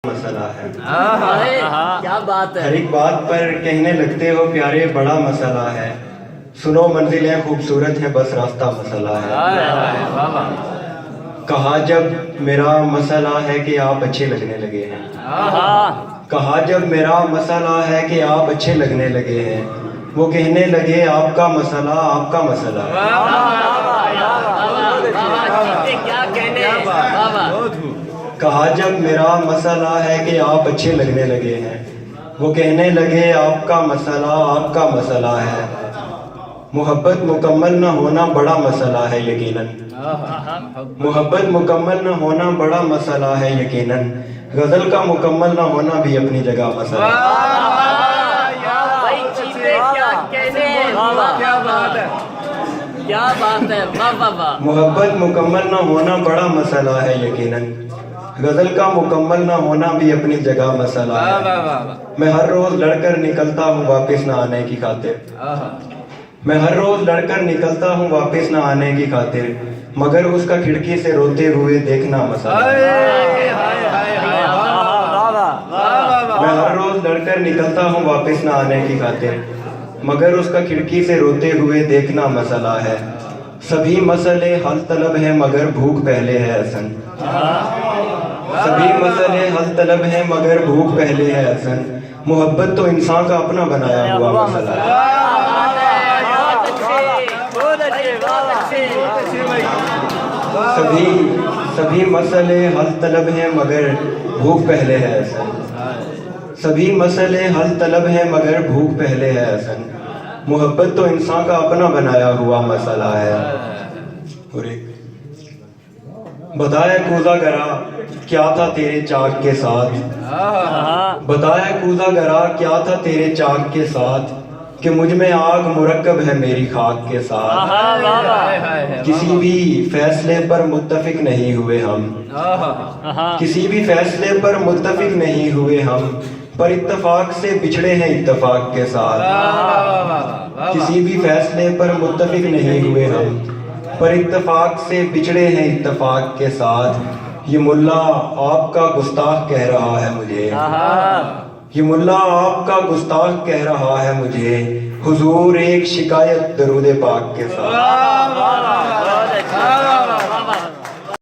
مسئلہ ہے. کیا بات ہے. ہر ایک بات پر کہنے لگتے ہو پیارے بڑا مسئلہ ہے. سنو منزلیں خوبصورت ہے بس راستہ مسئلہ ہے. کہا جب میرا مسئلہ ہے کہ آپ اچھے لگنے لگے ہیں. کہا جب میرا مسئلہ ہے کہ آپ اچھے لگنے لگے ہیں. وہ کہنے لگے آپ کا مسئلہ آپ کا مسئلہ ہے. کیا کہنے. کہا جب میرا مسئلہ ہے کہ آپ اچھے لگنے لگے ہیں. وہ کہنے لگے آپ کا مسئلہ آپ کا مسئلہ ہے. محبت مکمل نہ ہونا بڑا مسئلہ ہے یقیناً. محبت مکمل نہ ہونا بڑا مسئلہ ہے یقیناً. غزل کا مکمل نہ ہونا بھی اپنی جگہ مسئلہ ہے. کیا بات ہے. محبت مکمل نہ ہونا بڑا مسئلہ ہے یقیناً. غزل کا مکمل نہ ہونا بھی اپنی جگہ مسئلہ ہے. میں ہر روز لڑ کر نکلتا ہوں واپس نہ آنے کی خاطر. میں ہر روز لڑ کر نکلتا ہوں واپس نہ آنے کی خاطر. مگر اس کا کھڑکی سے روتے ہوئے دیکھنا مسئلہ ہے. میں ہر روز لڑ کر نکلتا ہوں واپس نہ آنے کی خاطر. مگر اس کا کھڑکی سے روتے ہوئے دیکھنا مسئلہ ہے. سبھی مسئلے حل طلب ہیں مگر بھوک پہلے ہے حسن. سبھی مسئلے حل طلب ہیں مگر بھوک پہلے ہے حسن. محبت تو انسان کا اپنا بنایا ہوا مسئلہ ہے. سبھی مسئلے حل طلب ہیں مگر بھوک پہلے ہے حسن. سبھی مسئلے حل طلب ہیں مگر بھوک پہلے ہے حسن. محبت تو انسان کا اپنا بنایا ہوا مسئلہ ہے. اور ایک بتایا کوزہ گرا کیا تھا تیرے چاک کے ساتھ. بتایا کوزہ گرا کیا تھا تیرے چاک کے ساتھ. کہ مجھ میں آگ مرکب ہے میری خاک کے ساتھ. کسی بھی فیصلے پر متفق نہیں ہوئے ہم. کسی بھی فیصلے پر متفق نہیں ہوئے ہم. پر اتفاق سے بچھڑے ہیں اتفاق کے ساتھ. کسی بھی فیصلے پر متفق نہیں ہوئے ہم. پر اتفاق سے بچھڑے ہیں اتفاق کے ساتھ. یہ ملا آپ کا گستاخ کہہ رہا ہے مجھے. یہ ملا آپ کا گستاخ کہہ رہا ہے مجھے. حضور ایک شکایت درود پاک کے ساتھ.